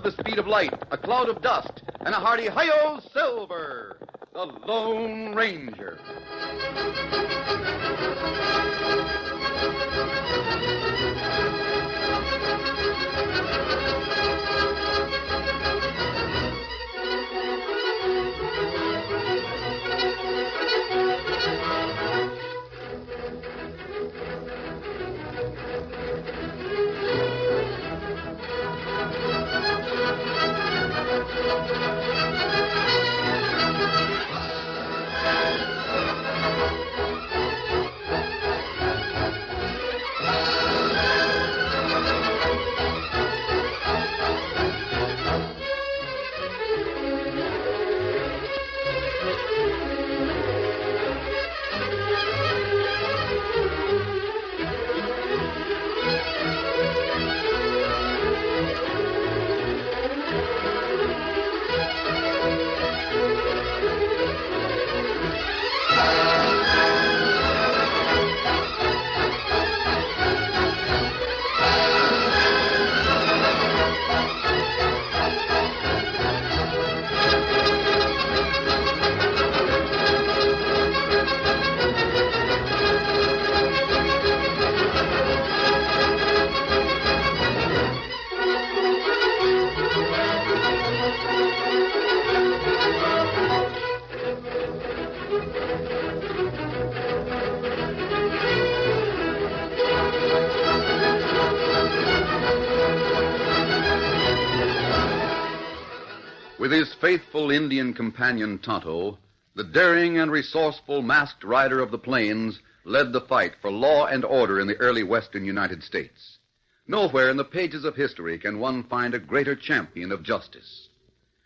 with the speed of light, a cloud of dust, and a hearty hi-yo Silver, the Lone Ranger. With his faithful Indian companion Tonto, the daring and resourceful masked rider of the plains led the fight for law and order in the early western United States. Nowhere in the pages of history can one find a greater champion of justice.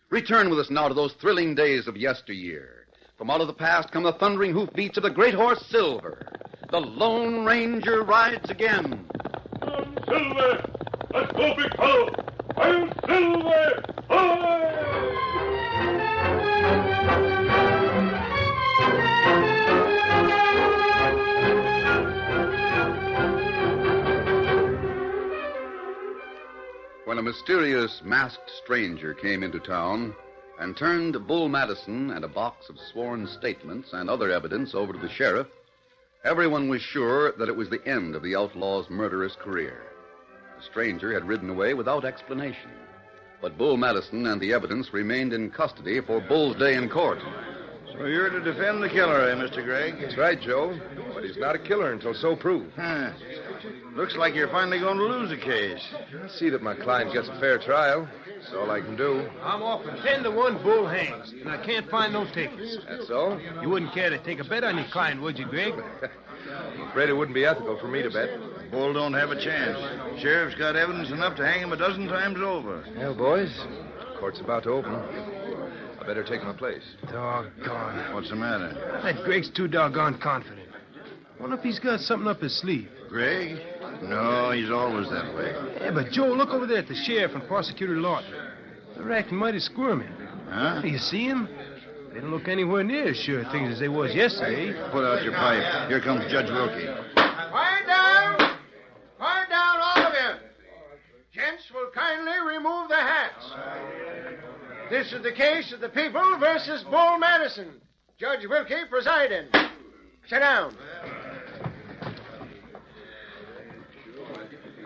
Return with us now to those thrilling days of yesteryear. From out of the past come the thundering hoofbeats of the great horse Silver. The Lone Ranger rides again. I'm Silver! Let's go, big fellow! I'm Silver! When a mysterious masked stranger came into town and turned Bull Madison and a box of sworn statements and other evidence over to the sheriff, everyone was sure that it was the end of the outlaw's murderous career. The stranger had ridden away without explanation, but Bull Madison and the evidence remained in custody for Bull's day in court. So you're to defend the killer, eh, Mr. Gregg? That's right, Joe. But he's not a killer until so proved. Looks like you're finally going to lose the case. I'll see that my client gets a fair trial. That's all I can do. I'm offering 10-1 Bull hangs, and I can't find no takers. That's all? You wouldn't care to take a bet on your client, would you, Greg? I'm afraid it wouldn't be ethical for me to bet. Bull don't have a chance. Sheriff's got evidence enough to hang him a dozen times over. Well, boys, court's about to open. I better take my place. Doggone. What's the matter? That Greg's too doggone confident. Wonder if he's got something up his sleeve. Greg? No, he's always that way. Yeah, but Joe, look over there at the sheriff and Prosecutor Lawton. They're acting mighty squirmy. Huh? You see him? They don't look anywhere near as sure of things as they was yesterday. Put out your pipe. Here comes Judge Wilkie. Quiet down! Quiet down, all of you! Gents will kindly remove their hats. This is the case of the people versus Bull Madison. Judge Wilkie presiding. Sit down.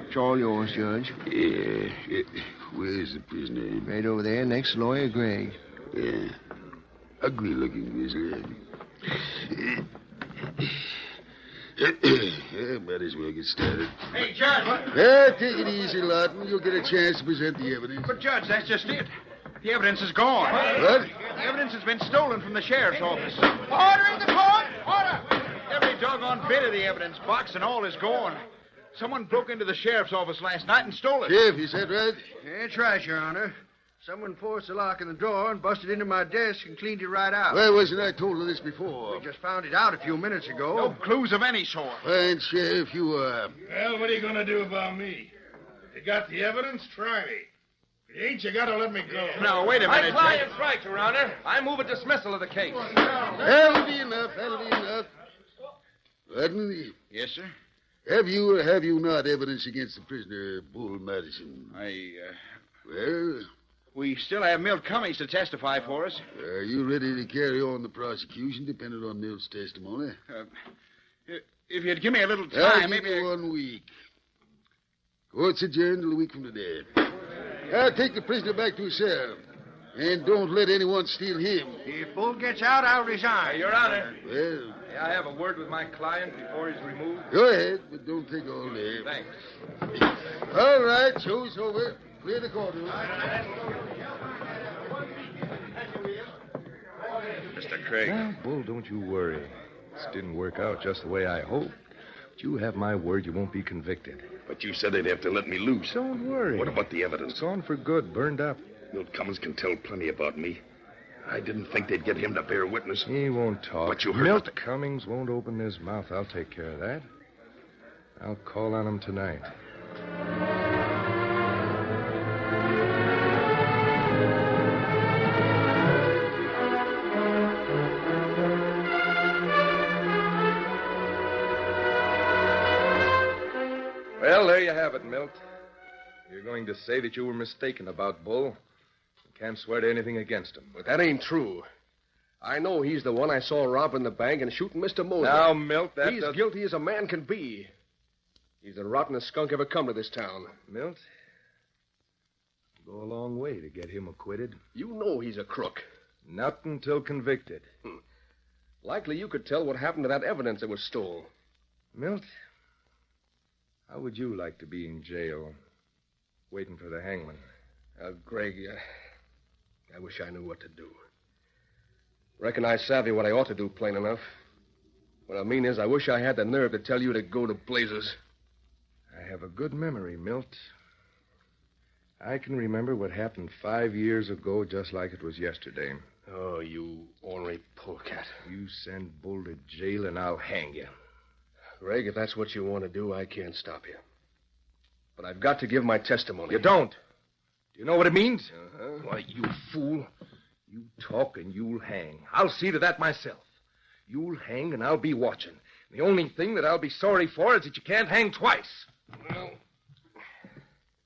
It's all yours, Judge. Yeah. Where's the prisoner? Right over there, next to Lawyer Gregg. Yeah. Ugly-looking prisoner. Might as well get started. Hey, Judge. Take it easy, Lawton. You'll get a chance to present the evidence. But, Judge, that's just it. The evidence is gone. What? The evidence has been stolen from the sheriff's office. Order in the court! Order! Every doggone bit of the evidence box and all is gone. Someone broke into the sheriff's office last night and stole it. Sheriff, is that right? That's right, Your Honor. Someone forced the lock in the door and busted into my desk and cleaned it right out. Why wasn't I told of this before? We just found it out a few minutes ago. No clues of any sort. Fine, Sheriff, you, Well, what are you going to do about me? You got the evidence? Try me. If you ain't, you got to let me go. Now, wait a minute, My client's right, Your Honor. I move a dismissal of the case. That'll be enough. Lawton, Yes, sir? have you or have you not evidence against the prisoner, Bull Madison? I, Well, We still have Milt Cummings to testify for us. Are you ready to carry on the prosecution depending on Milt's testimony? If you'd give me a little I'll time, give maybe... you 1 week. Court's adjourned till a week from today. I'll take the prisoner back to his cell. And don't let anyone steal him. If Bull gets out, I'll resign. Your Honor, Well, may I have a word with my client before he's removed? go ahead, but don't take all day. Thanks. All right, show's over. Clear the courtroom. Mr. Craig. Well, Bull, don't you worry. This didn't work out just the way I hoped. But you have my word you won't be convicted. But you said they'd have to let me loose. Don't worry. What about the evidence? It's gone for good, burned up. Milt Cummings can tell plenty about me. I didn't think they'd get him to bear witness. He won't talk. But you heard Milt what the... Cummings won't open his mouth. I'll take care of that. I'll call on him tonight. Well, there you have it, Milt. You're going to say that you were mistaken about Bull. You can't swear to anything against him. But that ain't true. I know he's the one I saw robbing the bank and shooting Mr. Moser. Now, Milt, He's guilty as a man can be. He's the rottenest skunk ever come to this town. Milt, go a long way to get him acquitted. You know he's a crook. Not until convicted. Likely you could tell what happened to that evidence that was stole. Milt, how would you like to be in jail, waiting for the hangman? Greg, I wish I knew what to do. Reckon I savvy what I ought to do, plain enough. What I mean is, I wish I had the nerve to tell you to go to blazes. I have a good memory, Milt. I can remember what happened 5 years ago just like it was yesterday. Oh, you ornery polecat. You send Bull to jail and I'll hang you. Greg, if that's what you want to do, I can't stop you. But I've got to give my testimony. You don't. Do you know what it means? Uh-huh. Why, you fool. You talk and you'll hang. I'll see to that myself. You'll hang and I'll be watching. The only thing that I'll be sorry for is that you can't hang twice. Well,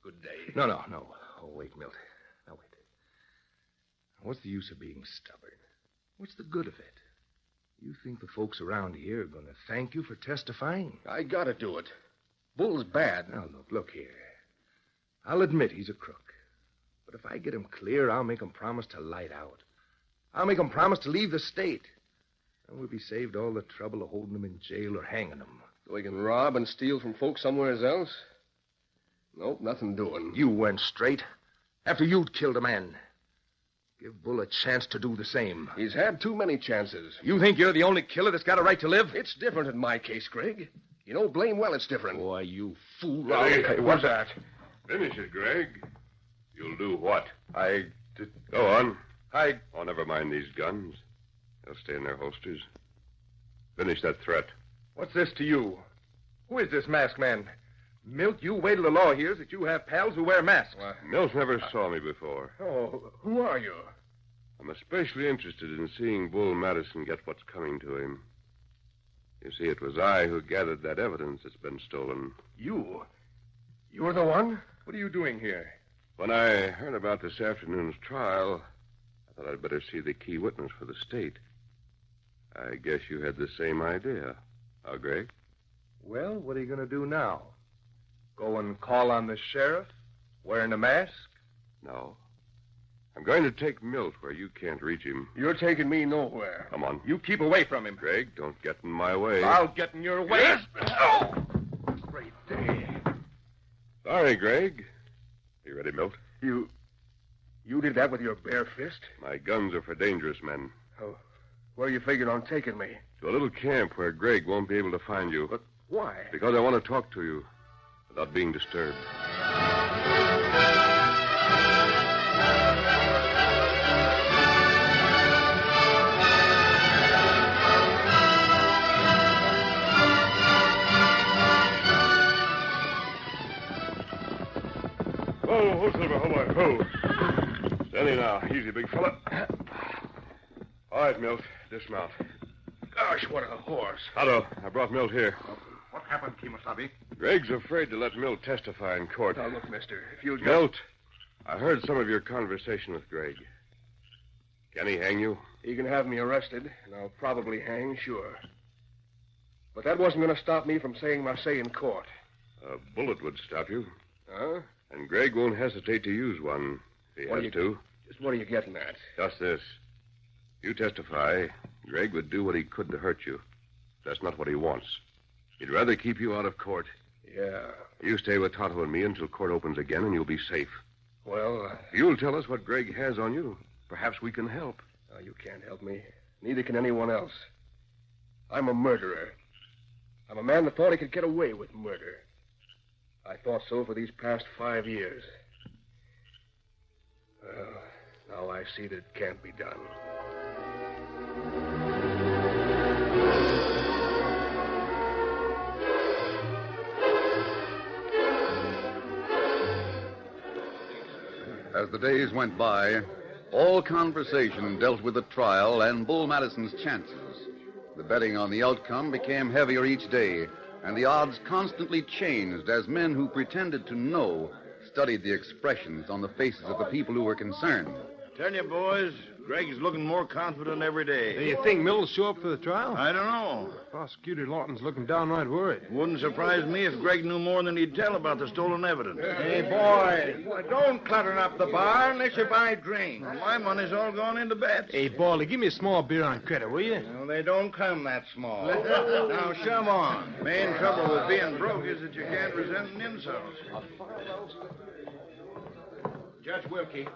good day. No. Oh, wait, Milt. Now, wait. What's the use of being stubborn? What's the good of it? You think the folks around here are going to thank you for testifying? I gotta do it. Bull's bad. Now, look here. I'll admit he's a crook. But if I get him clear, I'll make him promise to light out. I'll make him promise to leave the state. And we'll be saved all the trouble of holding him in jail or hanging him. So he can rob and steal from folks somewhere else? Nope, nothing doing. You went straight. After you'd killed a man. Give Bull a chance to do the same. He's had too many chances. You think you're the only killer that's got a right to live? It's different in my case, Greg. You know, blame well it's different. Boy, you fool. Hey, What's that? Finish it, Greg. You'll do what? I... Go on. Oh, never mind these guns. They'll stay in their holsters. Finish that threat. What's this to you? Who is this masked man? Milt, you wait till the law hears that you have pals who wear masks. Mills never saw me before. Oh, who are you? I'm especially interested in seeing Bull Madison get what's coming to him. You see, it was I who gathered that evidence that's been stolen. You? You're the one? What are you doing here? When I heard about this afternoon's trial, I thought I'd better see the key witness for the state. I guess you had the same idea. How, Greg? Well, what are you going to do now? Go and call on the sheriff? Wearing a mask? No. I'm going to take Milt where you can't reach him. You're taking me nowhere. Come on. You keep away from him. Greg, don't get in my way. I'll get in your way. Yes. Oh! Great day. Sorry, Greg. You ready, Milt? You did that with your bare fist? My guns are for dangerous men. Oh, where you figured on taking me? To a little camp where Greg won't be able to find you. But why? Because I want to talk to you without being disturbed. Oh, Silver, hold on. Oh. Steady now. Easy, big fella. All right, Milt. Dismount. Gosh, what a horse. Otto, I brought Milt here. What happened, Kemosabe? Greg's afraid to let Milt testify in court. Now, look, mister, if you'll just... Milt, I heard some of your conversation with Greg. Can he hang you? He can have me arrested, and I'll probably hang, sure. But that wasn't going to stop me from saying my say in court. A bullet would stop you. Huh? And Greg won't hesitate to use one if he has to. Just what are you getting at? Just this. You testify, Greg would do what he could to hurt you. That's not what he wants. He'd rather keep you out of court. Yeah. You stay with Tonto and me until court opens again, and you'll be safe. Well... You'll tell us what Greg has on you. Perhaps we can help. No, you can't help me. Neither can anyone else. I'm a murderer. I'm a man that thought he could get away with murder. I thought so for these past 5 years. Well, now I see that it can't be done. As the days went by, all conversation dealt with the trial and Bull Madison's chances. The betting on the outcome became heavier each day, and the odds constantly changed as men who pretended to know studied the expressions on the faces of the people who were concerned. Tell you, boys, Greg is looking more confident every day. Do you think Mill will show up for the trial? I don't know. Prosecutor Lawton's looking downright worried. Wouldn't surprise me if Greg knew more than he'd tell about the stolen evidence. Hey, boy, don't clutter up the bar unless you buy drinks. Well, my money's all gone into bets. Hey, Baldy, give me a small beer on credit, will you? Well, they don't come that small. Now, shove on. Main trouble with being broke is that you can't resent an insult. Judge Wilkie,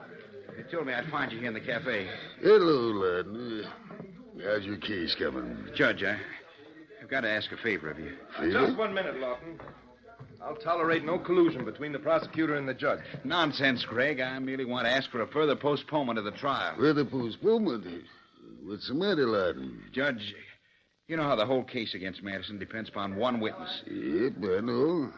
you told me I'd find you here in the cafe. Hello, lad. How's your case coming? Judge, I've got to ask a favor of you. Just 1 minute, Lawton. I'll tolerate no collusion between the prosecutor and the judge. Nonsense, Greg. I merely want to ask for a further postponement of the trial. Further postponement? What's the matter, Lawton? Judge, you know how the whole case against Madison depends upon one witness. Yep, I know.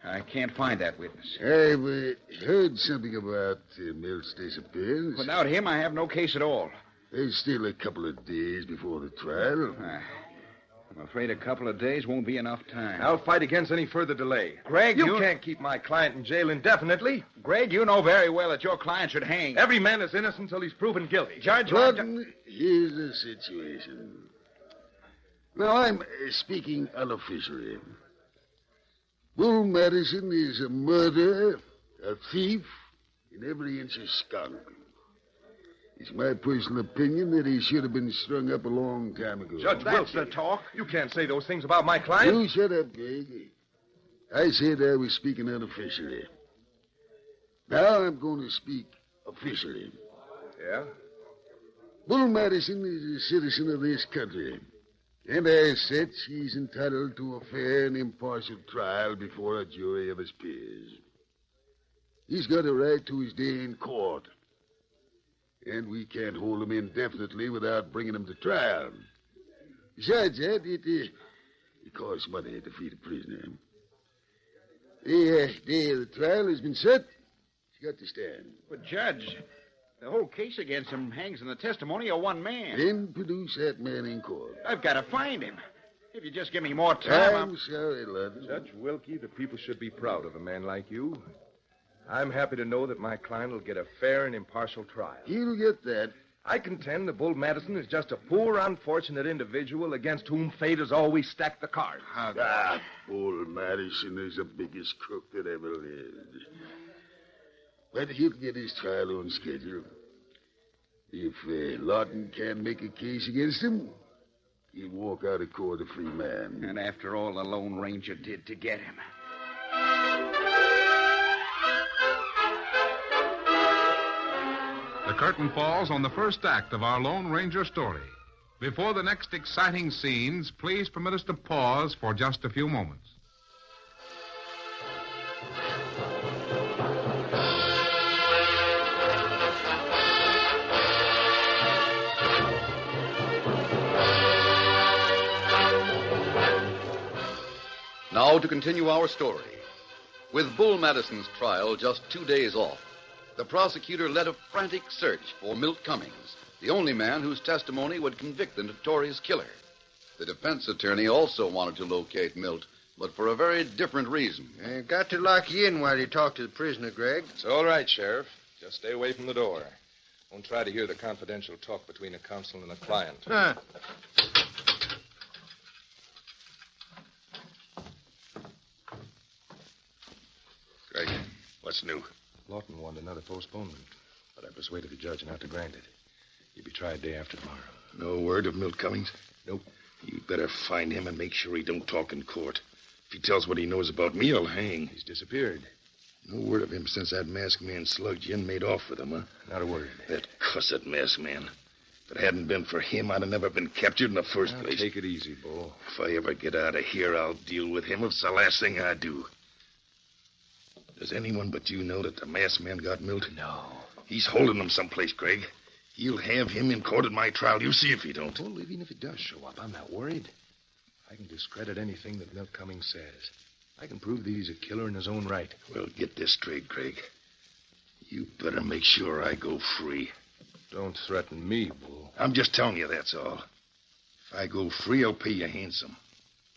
I can't find that witness. I've heard something about Milt's disappearance. Without him, I have no case at all. There's still a couple of days before the trial. I'm afraid a couple of days won't be enough time. I'll fight against any further delay. Greg, you can't keep my client in jail indefinitely. Greg, you know very well that your client should hang. Every man is innocent until he's proven guilty. Judge, Lawton, here's the situation. Now, I'm speaking unofficially. Bull Madison is a murderer, a thief, and every inch a skunk. It's my personal opinion that he should have been strung up a long time ago. Judge That's Wilkie, the talk. you can't say those things about my client. You shut up, Greg. I said I was speaking unofficially. Now I'm going to speak officially. Yeah? Bull Madison is a citizen of this country. And as such, he's entitled to a fair and impartial trial before a jury of his peers. He's got a right to his day in court. And we can't hold him indefinitely without bringing him to trial. Besides that, it costs money to feed a prisoner. The day of the trial has been set. He's got to stand. But, Judge, the whole case against him hangs on the testimony of one man. Then produce that man in court. I've got to find him. If you just give me more time, I'm sorry, Lawton. Judge Wilkie, the people should be proud of a man like you. I'm happy to know that my client will get a fair and impartial trial. He'll get that. I contend that Bull Madison is just a poor, unfortunate individual against whom fate has always stacked the cards. Bull Madison is the biggest crook that ever lived. But he'll get his trial on schedule. If Lawton can't make a case against him, he'll walk out of court a free man. And after all the Lone Ranger did to get him. The curtain falls on the first act of our Lone Ranger story. Before the next exciting scenes, please permit us to pause for just a few moments. Now to continue our story. With Bull Madison's trial just 2 days off, the prosecutor led a frantic search for Milt Cummings, the only man whose testimony would convict the notorious killer. The defense attorney also wanted to locate Milt, but for a very different reason. Got to lock you in while you talk to the prisoner, Greg. It's all right, Sheriff. Just stay away from the door. Don't try to hear the confidential talk between a counsel and a client. Greg, what's new? Lawton wanted another postponement, but I persuaded the judge not to grant it. He'll be tried day after tomorrow. No word of Milt Cummings? Nope. You better find him and make sure he don't talk in court. If he tells what he knows about me, I'll hang. He's disappeared. No word of him since that masked man slugged you and made off with him, huh? Not a word. That cussed masked man. If it hadn't been for him, I'd have never been captured in the first place. Take it easy, Bull. If I ever get out of here, I'll deal with him. It's the last thing I do. Does anyone but you know that the masked man got Milt? No. He's holding him someplace, Greg. He'll have him in court at my trial. You see if he don't. Well, even if he does show up, I'm not worried. I can discredit anything that Milt Cummings says. I can prove that he's a killer in his own right. Well, get this straight, Greg. You better make sure I go free. Don't threaten me, Bull. I'm just telling you, that's all. If I go free, I'll pay you handsome.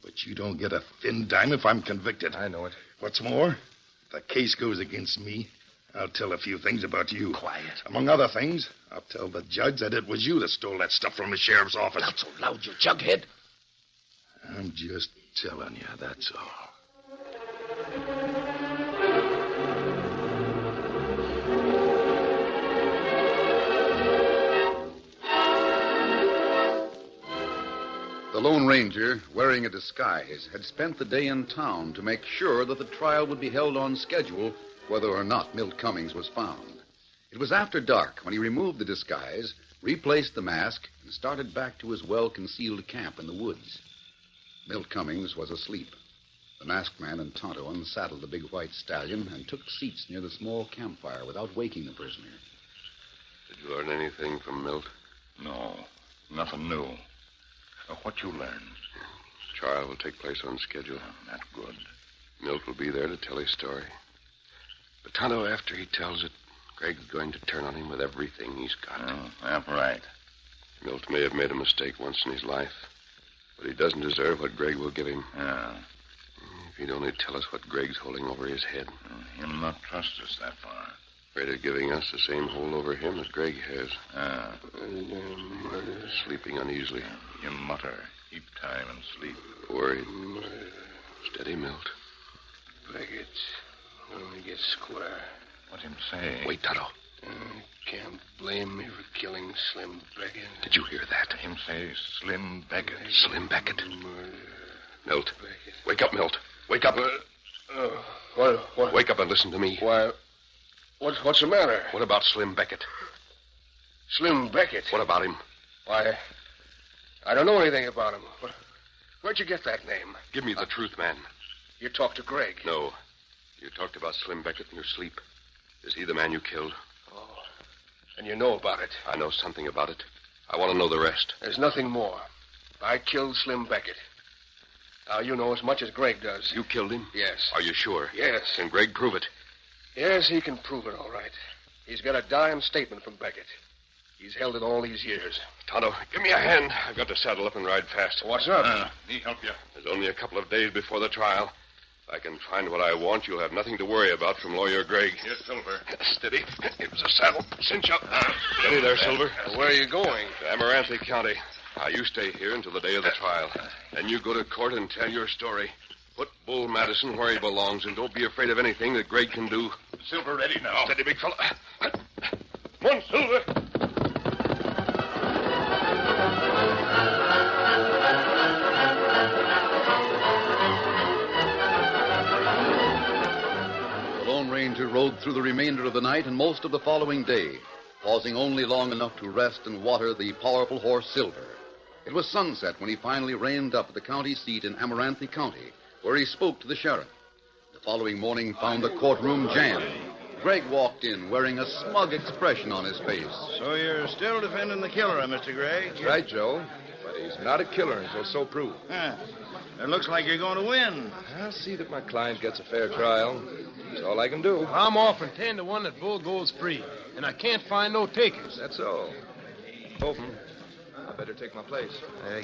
But you don't get a thin dime if I'm convicted. I know it. What's more, if the case goes against me, I'll tell a few things about you. Quiet. Among other things, I'll tell the judge that it was you that stole that stuff from the sheriff's office. Not so loud, you jughead. I'm just telling you, that's all. The Lone Ranger, wearing a disguise, had spent the day in town to make sure that the trial would be held on schedule whether or not Milt Cummings was found. It was after dark when he removed the disguise, replaced the mask, and started back to his well-concealed camp in the woods. Milt Cummings was asleep. The masked man and Tonto unsaddled the big white stallion and took seats near the small campfire without waking the prisoner. Did you learn anything from Milt? No, nothing new. What you learned? The trial will take place on schedule. That's good. Milt will be there to tell his story. But Tonto, after he tells it, Greg's going to turn on him with everything he's got. That's right. Milt may have made a mistake once in his life, but he doesn't deserve what Greg will give him. Yeah. If he'd only tell us what Greg's holding over his head. He'll not trust us that far. Afraid of giving us the same hold over him as Greg has. Sleeping uneasily. You mutter. Keep time and sleep. Worried. Steady, Milt. Beckett. Only get square. What's him say? Wait, Tonto. Can't blame me for killing Slim Beckett. Did you hear that? Him say Slim Beckett. Slim Beckett. Milt. Wake up, Milt. Wake up. What? Wake up and listen to me. Why, what's the matter? What about Slim Beckett? Slim Beckett? What about him? Why, I don't know anything about him. Where'd you get that name? Give me the truth, man. You talked to Greg? No. You talked about Slim Beckett in your sleep. Is he the man you killed? Oh. And you know about it? I know something about it. I want to know the rest. There's nothing more. I killed Slim Beckett. Now, you know as much as Greg does. You killed him? Yes. Are you sure? Yes. Can Greg prove it? Yes, he can prove it, all right. He's got a dying statement from Beckett. He's held it all these years. Tonto, give me a hand. I've got to saddle up and ride fast. What's up? Me help you. There's only a couple of days before the trial. If I can find what I want, you'll have nothing to worry about from Lawyer Greg. Here's Silver. Steady. It was a saddle. Cinch up. Steady there, Silver. Where are you going? To Amaranth County. Now, you stay here until the day of the trial. Then you go to court and tell your story. Put Bull Madison where he belongs, and don't be afraid of anything that Greg can do. Silver ready now. Steady, big fella. Come on, Silver. The Lone Ranger rode through the remainder of the night and most of the following day, pausing only long enough to rest and water the powerful horse Silver. It was sunset when he finally reined up at the county seat in Amaranth County, where he spoke to the sheriff. The following morning found the courtroom jammed. Greg walked in wearing a smug expression on his face. So you're still defending the killer, Mr. Gray? That's right, Joe. But he's not a killer until so proved. Huh. It looks like you're going to win. I'll see that my client gets a fair trial. That's all I can do. I'm offering 10-1 that Bull goes free, and I can't find no takers. That's all. Open. I better take my place.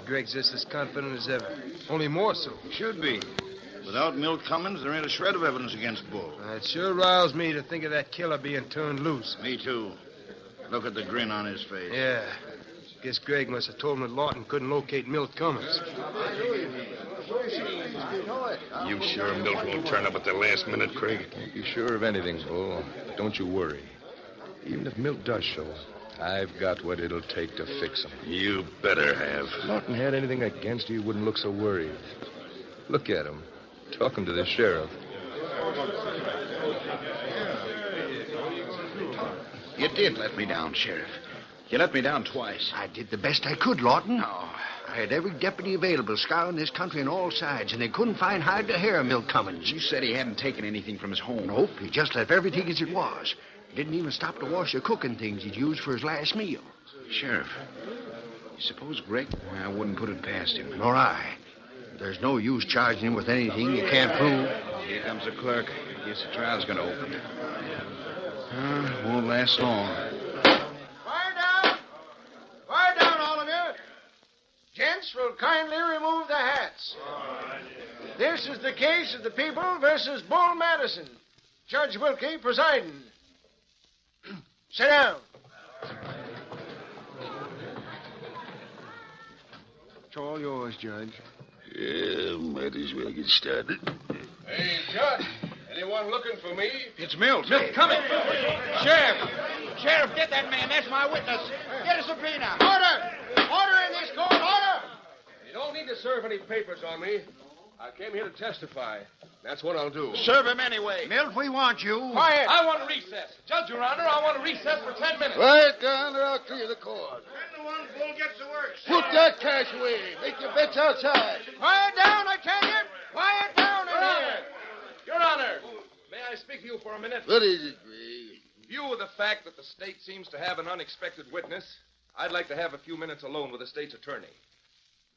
Greg's just as confident as ever. Only more so. Should be. Without Milt Cummins, there ain't a shred of evidence against Bull. It sure riles me to think of that killer being turned loose. Me, too. Look at the grin on his face. Yeah. Guess Greg must have told him that Lawton couldn't locate Milt Cummins. You sure Milt won't turn up at the last minute, Craig? Can't be sure of anything, Bull. But don't you worry. Even if Milt does show, I've got what it'll take to fix him. You better have. If Lawton had anything against you, he wouldn't look so worried. Look at him, talking to the sheriff. You did let me down, Sheriff. You let me down twice. I did the best I could, Lawton. I had every deputy available scouring this country on all sides, and they couldn't find hide to hair of Milt Cummins. You said he hadn't taken anything from his home. Nope, he just left everything as it was. Didn't even stop to wash the cooking things he'd used for his last meal. Sheriff, you suppose Greg... I wouldn't put it past him. Nor I. There's no use charging him with anything you can't prove. Here comes the clerk. Guess the trial's going to open. Won't last long. Fire down! Fire down, all of you! Gents will kindly remove the hats. This is the case of the people versus Bull Madison. Judge Wilkie presiding. Sit down. It's all yours, Judge. Yeah, might as well get started. Hey, Judge. Anyone looking for me? It's Milt. Milt Cummins. Sheriff! Sheriff, get that man. That's my witness. Get a subpoena. Order! Order in this court! Order! You don't need to serve any papers on me. I came here to testify. That's what I'll do. Serve him anyway. Milt, we want you. Quiet! I want a recess. Judge, Your Honor, I want a recess for 10 minutes. Quiet down or I'll clear the court. And the one Bull gets the works. Put that cash away. Make your bets outside. Quiet down, I tell you! Quiet down in here! Your Honor, may I speak to you for a minute? What is it, Greg? In view of the fact that the state seems to have an unexpected witness, I'd like to have a few minutes alone with the state's attorney.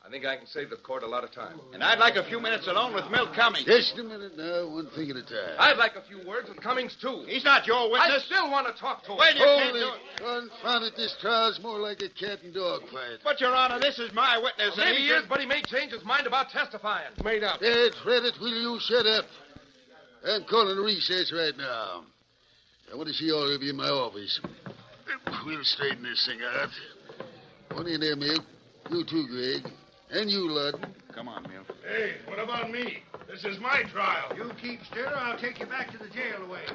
I think I can save the court a lot of time. And I'd like a few minutes alone with Milt Cummings. Just a minute now, one thing at a time. I'd like a few words with Cummings, too. He's not your I witness. still want to talk to him. Well, you can't Holy do it. confound it, this trial's more like a cat and dog fight. But, Your Honor, this is my witness. and Maybe he he is, but he may change his mind about testifying. Made up. Ed, Reddit, will you shut up? I'm calling a recess right now. I want to see all of you in my office. We'll straighten this thing out. One in there, Milt. You too, Greg. And you, Lud. Come on, Milt. Hey, what about me? This is my trial. You keep still, or I'll take you back to the jail away.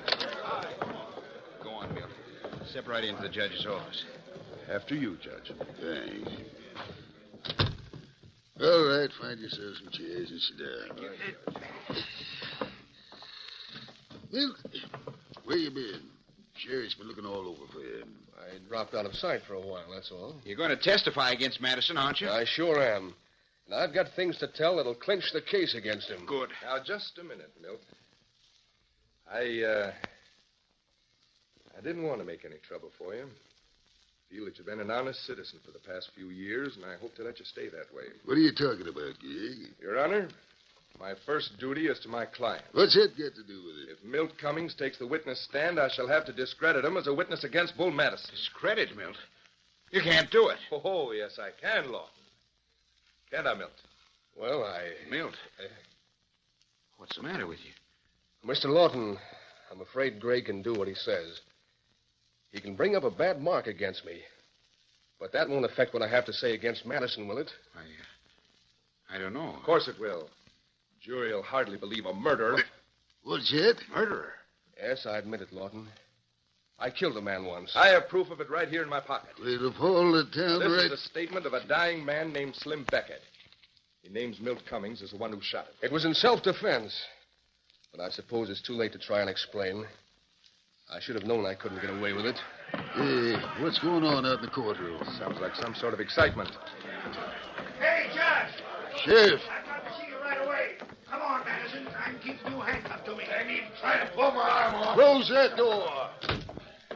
Go on, Milt. Step right into the judge's office. After you, Judge. Thanks. All right, find yourself some chairs and sit down. Milt, where you been? Sheriff's been looking all over for you. I dropped out of sight for a while, that's all. You're going to testify against Madison, aren't you? I sure am. And I've got things to tell that'll clinch the case against him. Good. Now, just a minute, Milt. I didn't want to make any trouble for you. I feel that you've been an honest citizen for the past few years, and I hope to let you stay that way. What are you talking about, Greg? Your Honor, my first duty is to my client. What's that got to do with it? If Milt Cummings takes the witness stand, I shall have to discredit him as a witness against Bull Madison. Discredit, Milt? You can't do it. Oh, yes, I can, Lawton. Can't I, Milt? Well, Milt, what's the matter with you? Mr. Lawton, I'm afraid Greg can do what he says. He can bring up a bad mark against me. But that won't affect what I have to say against Madison, will it? I don't know. Of course it will. Jury will hardly believe a murderer. What's that? Murderer? Yes, I admit it, Lawton. I killed a man once. I have proof of it right here in my pocket. We'll uphold the town This right... is the statement of a dying man named Slim Beckett. He names Milt Cummings as the one who shot him. It was in self-defense. But I suppose it's too late to try and explain. I should have known I couldn't get away with it. Hey, what's going on out in the courtroom? Sounds like some sort of excitement. Hey, Judge! Sheriff! I've got to see you right away. Come on, Madison. I'm keeping you handcuffed to me. I need to try to pull my arm off. Close that door!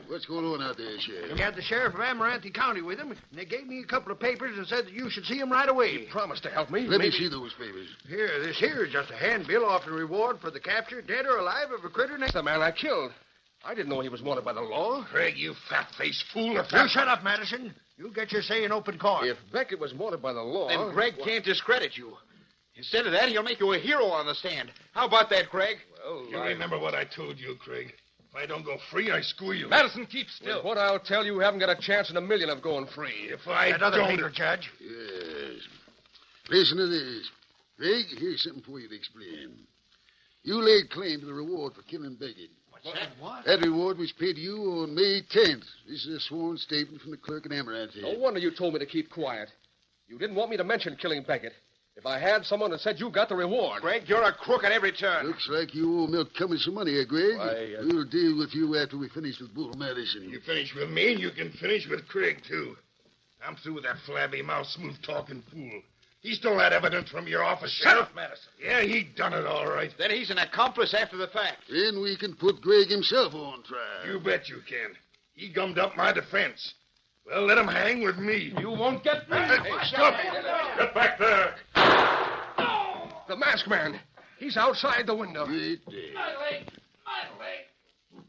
What's going on out there, Sheriff? He had the sheriff of Amaranth County with him, and they gave me a couple of papers and said that you should see him right away. He promised to help me. Let me see those papers. Here, this here is just a handbill offering reward for the capture, dead or alive, of a critter named... That's the man I killed. I didn't know he was wanted by the law. Craig, you fat-faced fool. You shut up, Madison. You get your say in open court. If Beckett was wanted by the law... Then Greg can't discredit you. Instead of that, he'll make you a hero on the stand. How about that, Craig? You remember what I told you, Craig. If I don't go free, I screw you. Madison, keep still. With what I'll tell you, haven't got a chance in a million of going free. If I That other don't... paper, Judge. Yes. Listen to this. Craig, here's something for you to explain. You laid claim to the reward for killing Beckett. What's that? What? That reward was paid to you on May 10th. This is a sworn statement from the clerk at Amaranth here. No wonder you told me to keep quiet. You didn't want me to mention killing Beckett. If I had, someone had said you got the reward. Craig, you're a crook at every turn. Looks like you owe Milt Cummings some money, Greg. We'll deal with you after we finish with Bull Madison. You finish with me, and you can finish with Craig, too. I'm through with that flabby mouth, smooth-talking fool. He stole that evidence from your office, Sheriff. Madison. Yeah, he done it all right. Then he's an accomplice after the fact. Then we can put Greg himself on trial. You bet you can. He gummed up my defense. Well, let him hang with me. You won't get me. Hey, stop! Get back there! The masked man. He's outside the window. My leg!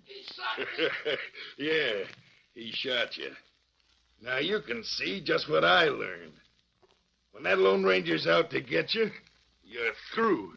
He shot me! Yeah, he shot you. Now you can see just what I learned. When that Lone Ranger's out to get you, you're through.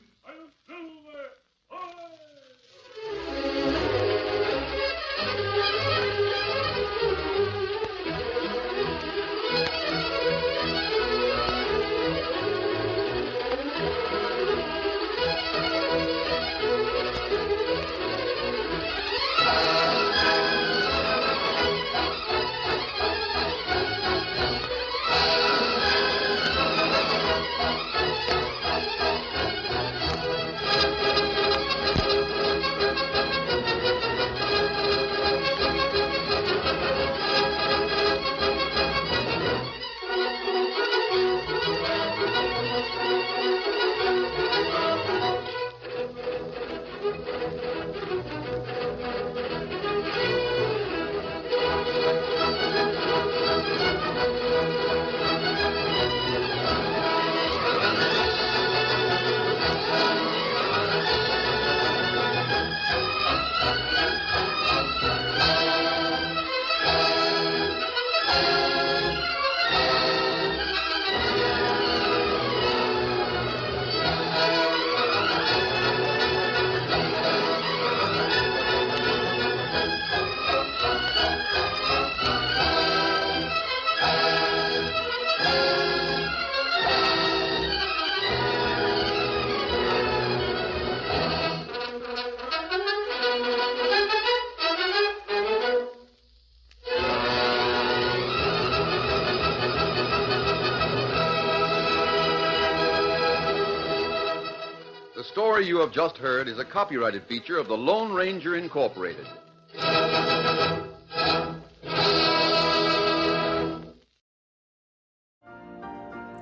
The story you have just heard is a copyrighted feature of the Lone Ranger Incorporated.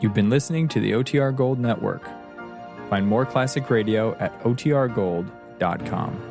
You've been listening to the OTR Gold Network. Find more classic radio at otrgold.com.